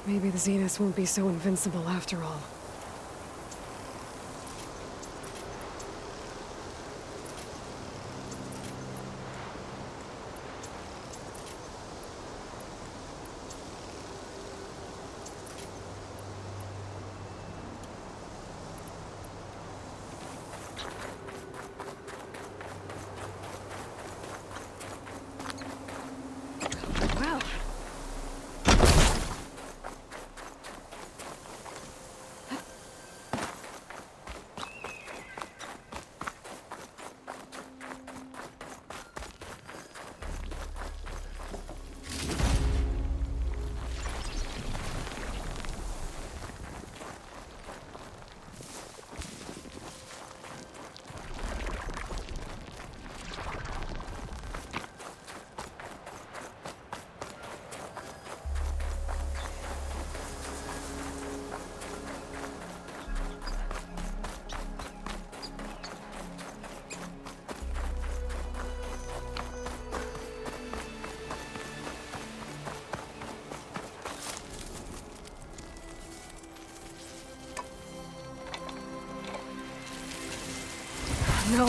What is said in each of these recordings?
Maybe the Zeniths won't be so invincible after all. Well, no.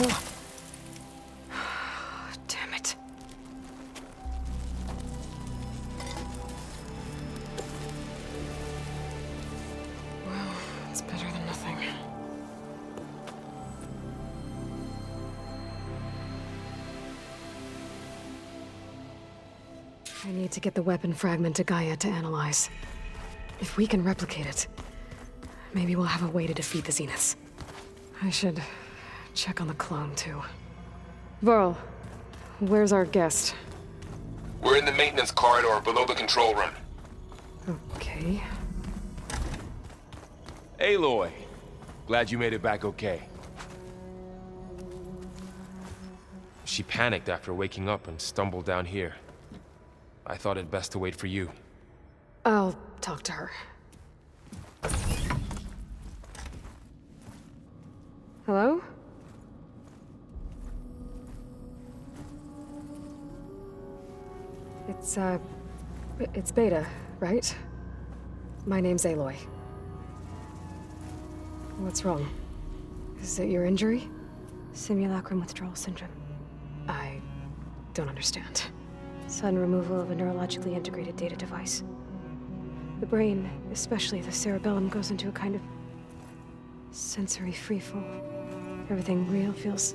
Damn it. Well, it's better than nothing. I need to get the weapon fragment to Gaia to analyze. If we can replicate it, maybe we'll have a way to defeat the Zeniths. I should check on the clone, too. Varl, where's our guest? We're in the maintenance corridor below the control room. Okay. Aloy, glad you made it back okay. She panicked after waking up and stumbled down here. I thought it best to wait for you. I'll talk to her. Hello? It's Beta, right? My name's Aloy. What's wrong? Is it your injury? Simulacrum withdrawal syndrome. I don't understand. Sudden removal of a neurologically integrated data device. The brain, especially the cerebellum, goes into a kind of sensory freefall. Everything real feels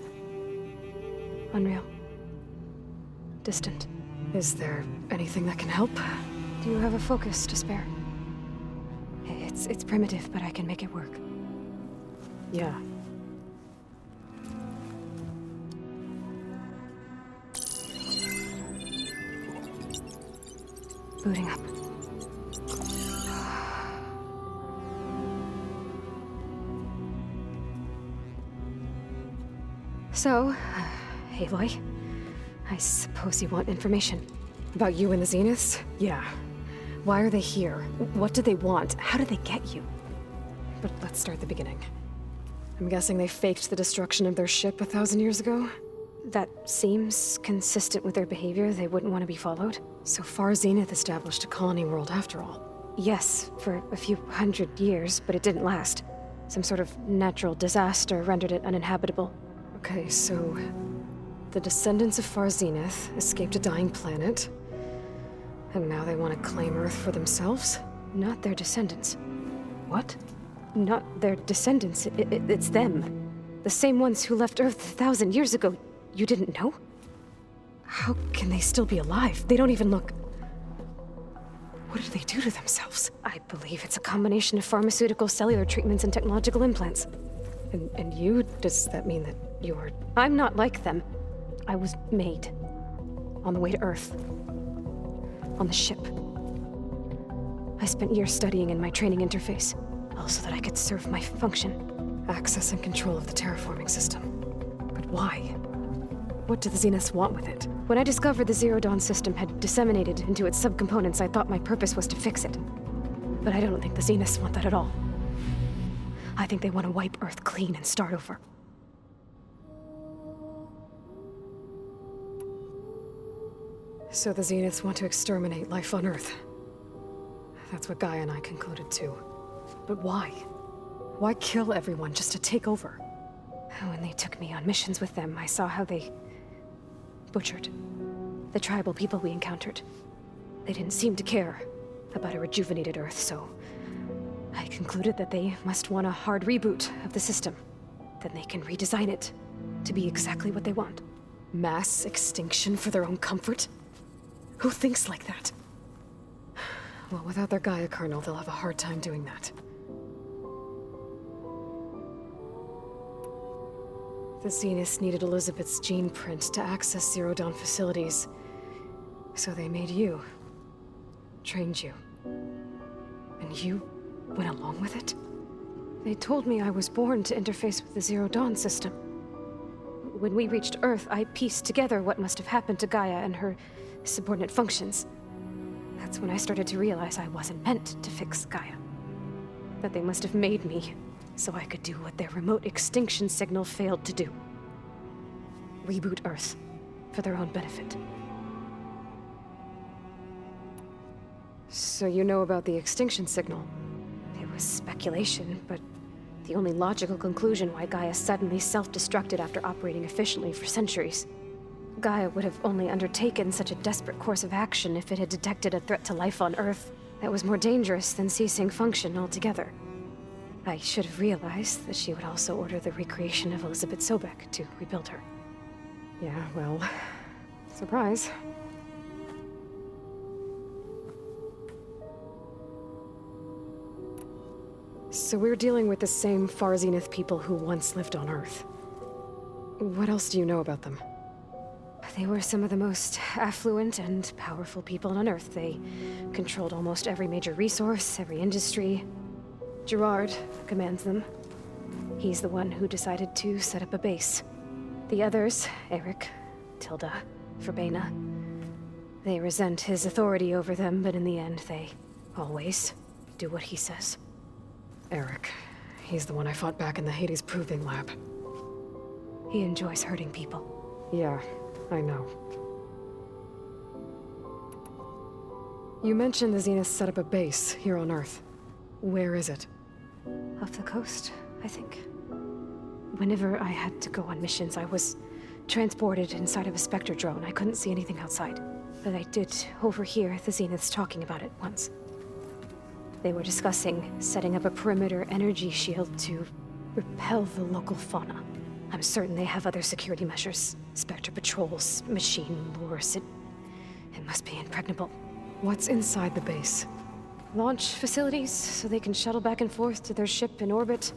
unreal. Distant. Is there anything that can help? Do you have a focus to spare? It's primitive, but I can make it work. Yeah. Booting up. So, Aloy, I suppose you want information. About you and the Zeniths? Yeah. Why are they here? What do they want? How did they get you? But let's start at the beginning. I'm guessing they faked the destruction of their ship 1,000 years ago? That seems consistent with their behavior. They wouldn't want to be followed. So far, Zenith established a colony world after all. Yes, for a few hundred years, but it didn't last. Some sort of natural disaster rendered it uninhabitable. Okay, so the descendants of Far Zenith escaped a dying planet, and now they want to claim Earth for themselves? Not their descendants. What? Not their descendants. It's them. The same ones who left Earth 1,000 years ago. You didn't know? How can they still be alive? They don't even look... What did they do to themselves? I believe it's a combination of pharmaceutical, cellular treatments, and technological implants. And you? Does that mean that you're... I'm not like them. I was made. On the way to Earth. On the ship. I spent years studying in my training interface, all so that I could serve my function. Access and control of the terraforming system. But why? What do the Zeniths want with it? When I discovered the Zero Dawn system had disseminated into its subcomponents, I thought my purpose was to fix it. But I don't think the Zeniths want that at all. I think they want to wipe Earth clean and start over. So the Zeniths want to exterminate life on Earth. That's what Gaia and I concluded too. But why? Why kill everyone just to take over? When they took me on missions with them, I saw how they butchered the tribal people we encountered. They didn't seem to care about a rejuvenated Earth, so I concluded that they must want a hard reboot of the system. Then they can redesign it to be exactly what they want. Mass extinction for their own comfort? Who thinks like that? Well, without their Gaia kernel, they'll have a hard time doing that. The Zeniths needed Elizabeth's gene print to access Zero Dawn facilities. So they made you. Trained you. And you went along with it? They told me I was born to interface with the Zero Dawn system. When we reached Earth, I pieced together what must have happened to Gaia and her subordinate functions. That's when I started to realize I wasn't meant to fix Gaia. That they must have made me so I could do what their remote extinction signal failed to do. Reboot Earth for their own benefit. So you know about the extinction signal? It was speculation, but the only logical conclusion why Gaia suddenly self-destructed after operating efficiently for centuries. Gaia would have only undertaken such a desperate course of action if it had detected a threat to life on Earth that was more dangerous than ceasing function altogether. I should have realized that she would also order the recreation of Elizabeth Sobek to rebuild her. Yeah, well, surprise. So we're dealing with the same Far Zenith people who once lived on Earth. What else do you know about them? They were some of the most affluent and powerful people on Earth. They controlled almost every major resource, every industry. Gerard commands them. He's the one who decided to set up a base. The others, Eric, Tilda, Verbena, they resent his authority over them, but in the end, they always do what he says. Eric. He's the one I fought back in the Hades Proving Lab. He enjoys hurting people. Yeah, I know. You mentioned the Zeniths set up a base here on Earth. Where is it? Off the coast, I think. Whenever I had to go on missions, I was transported inside of a Spectre drone. I couldn't see anything outside. But I did overhear the Zeniths talking about it once. They were discussing setting up a perimeter energy shield to repel the local fauna. I'm certain they have other security measures. Spectre patrols, machine lures. It must be impregnable. What's inside the base? Launch facilities, so they can shuttle back and forth to their ship in orbit.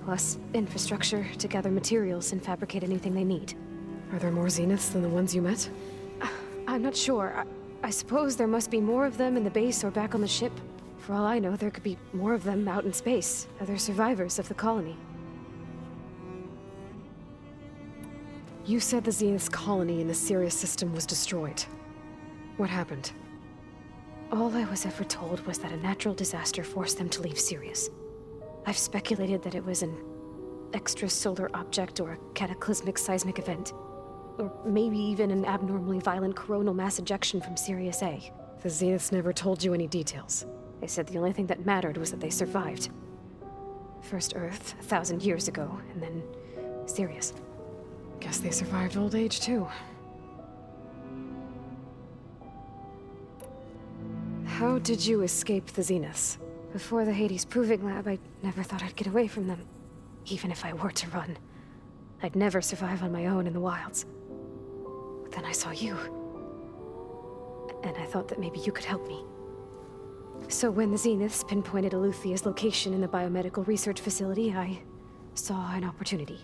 Plus infrastructure to gather materials and fabricate anything they need. Are there more Zeniths than the ones you met? I'm not sure. I suppose there must be more of them in the base or back on the ship. For all I know, there could be more of them out in space. Other survivors of the colony. You said the Zenith's colony in the Sirius system was destroyed. What happened? All I was ever told was that a natural disaster forced them to leave Sirius. I've speculated that it was an extrasolar object or a cataclysmic seismic event. Or maybe even an abnormally violent coronal mass ejection from Sirius A. The Zeniths never told you any details. They said the only thing that mattered was that they survived. First Earth, 1,000 years ago, and then Sirius. Guess they survived old age, too. How did you escape the Zeniths? Before the Hades Proving Lab, I never thought I'd get away from them. Even if I were to run. I'd never survive on my own in the wilds. But then I saw you. And I thought that maybe you could help me. So when the Zeniths pinpointed Eluthia's location in the biomedical research facility, I saw an opportunity.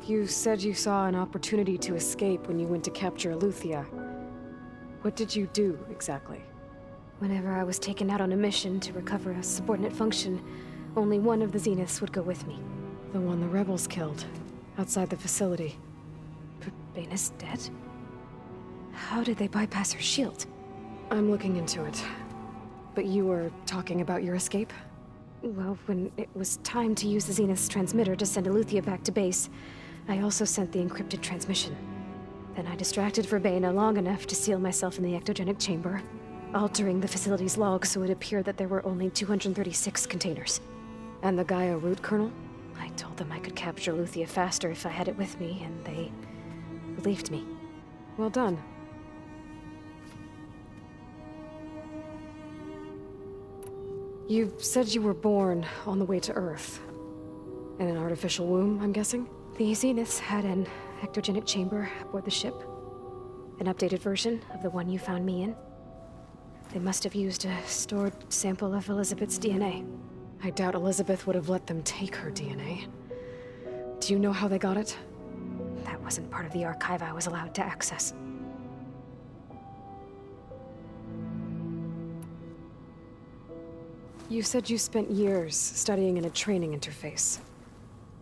You said you saw an opportunity to escape when you went to capture Eluthia. What did you do, exactly? Whenever I was taken out on a mission to recover a subordinate function, only one of the Zeniths would go with me. The one the rebels killed, outside the facility. Verbena's dead? How did they bypass her shield? I'm looking into it. But you were talking about your escape? Well, when it was time to use the Zenith's transmitter to send Eluthia back to base, I also sent the encrypted transmission. Then I distracted Verbena long enough to seal myself in the ectogenic chamber, altering the facility's log so it appeared that there were only 236 containers. And the Gaia root kernel? I told them I could capture Luthia faster if I had it with me, and they believed me. Well done. You said you were born on the way to Earth. In an artificial womb, I'm guessing? The Zeniths had an ectogenic chamber aboard the ship. An updated version of the one you found me in. They must have used a stored sample of Elizabeth's DNA. I doubt Elizabeth would have let them take her DNA. Do you know how they got it? That wasn't part of the archive I was allowed to access. You said you spent years studying in a training interface.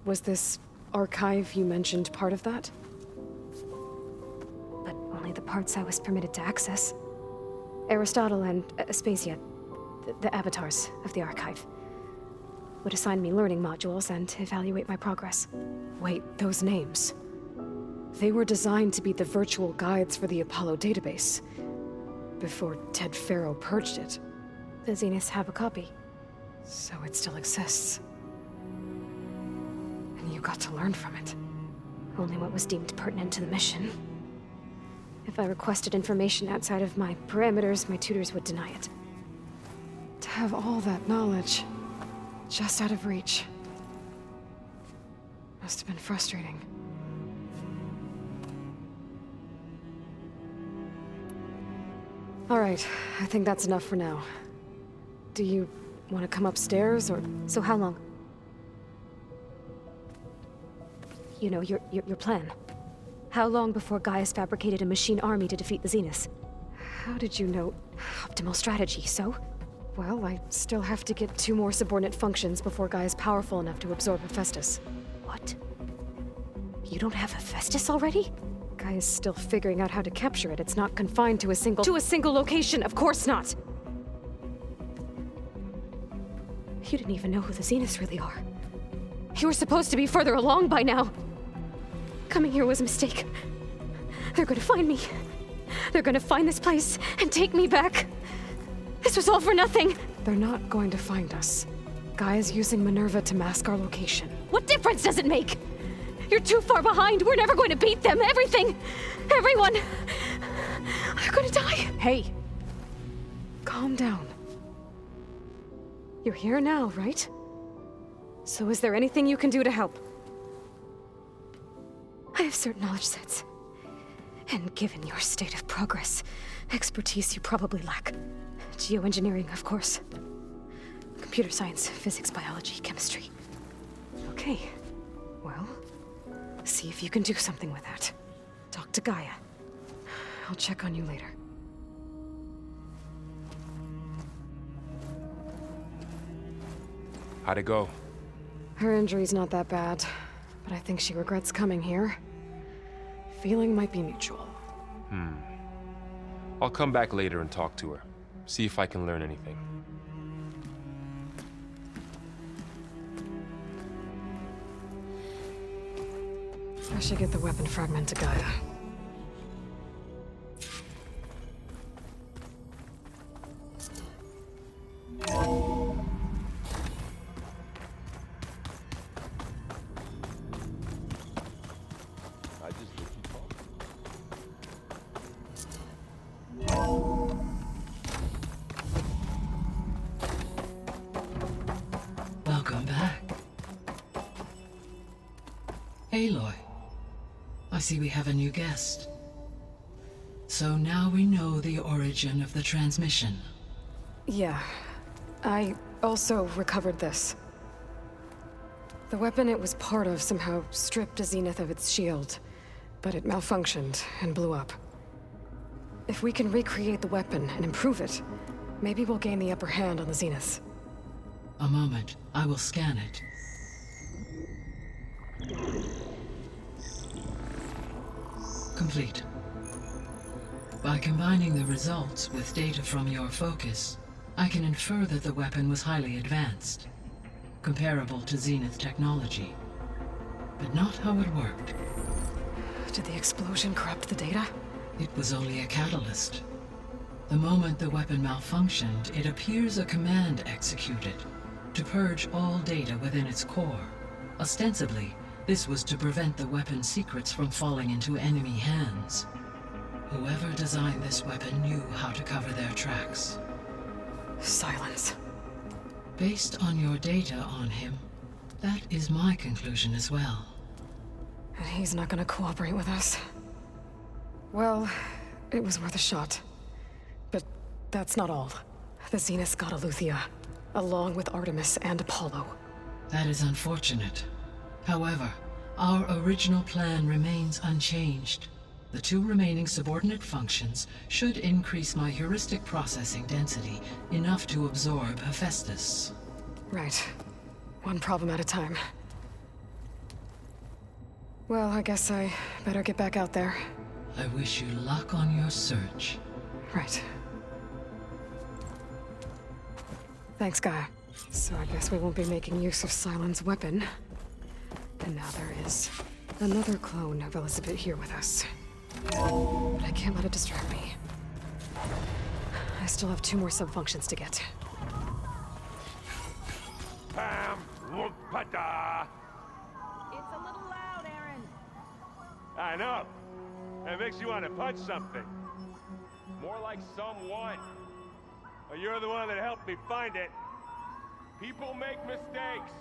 Was this archive you mentioned part of that? But only the parts I was permitted to access. Aristotle and Aspasia, the avatars of the archive, would assign me learning modules and evaluate my progress. Wait, those names. They were designed to be the virtual guides for the Apollo database, before Ted Faro purged it. The Zeniths have a copy. So it still exists. And you got to learn from it. Only what was deemed pertinent to the mission. If I requested information outside of my parameters, my tutors would deny it. To have all that knowledge, just out of reach. Must have been frustrating. All right, I think that's enough for now. Do you want to come upstairs, or...? So how long? You know, your plan. How long before Gaia's fabricated a machine army to defeat the Zeniths? How did you know? Optimal strategy, so? Well, I still have to get 2 more subordinate functions before Gaia's powerful enough to absorb Hephaestus. What? You don't have Hephaestus already? Gaia's still figuring out how to capture it. It's not confined to a single... To a single location, of course not! You didn't even know who the Zeniths really are. You were supposed to be further along by now! Coming here was a mistake. They're gonna find me. They're gonna find this place and take me back. This was all for nothing! They're not going to find us. Gaia's using Minerva to mask our location. What difference does it make? You're too far behind. We're never going to beat them. Everything, everyone, are gonna die. Hey! Calm down. You're here now, right? So is there anything you can do to help? I have certain knowledge sets. And given your state of progress, expertise you probably lack. Geoengineering, of course. Computer science, physics, biology, chemistry. Okay. Well, see if you can do something with that. Talk to Gaia. I'll check on you later. How'd it go? Her injury's not that bad, but I think she regrets coming here. Feeling might be mutual. I'll come back later and talk to her. See if I can learn anything. I should get the weapon fragment to Gaia. Welcome back. Aloy, I see we have a new guest. So now we know the origin of the transmission. Yeah. I also recovered this. The weapon it was part of somehow stripped a Zenith of its shield, but it malfunctioned and blew up. If we can recreate the weapon and improve it, maybe we'll gain the upper hand on the Zeniths. A moment, I will scan it. Complete. By combining the results with data from your focus, I can infer that the weapon was highly advanced, comparable to Zenith technology, but not how it worked. Did the explosion corrupt the data? It was only a catalyst. The moment the weapon malfunctioned, it appears a command executed to purge all data within its core. Ostensibly, this was to prevent the weapon's secrets from falling into enemy hands. Whoever designed this weapon knew how to cover their tracks. Silence. Based on your data on him, that is my conclusion as well. And he's not gonna cooperate with us. Well, it was worth a shot. But that's not all. The Zeniths got Eleuthia, along with Artemis and Apollo. That is unfortunate. However, our original plan remains unchanged. The 2 remaining subordinate functions should increase my heuristic processing density enough to absorb Hephaestus. Right. One problem at a time. Well, I guess I better get back out there. I wish you luck on your search. Right. Thanks, Gaia. So I guess we won't be making use of Cylon's weapon. And now there is another clone of Elizabeth here with us. But I can't let it distract me. I still have 2 more sub-functions to get. Pam, lumpada. It's a little loud, Aaron. I know. It makes you want to punch something. More like someone. Well, you're the one that helped me find it. People make mistakes.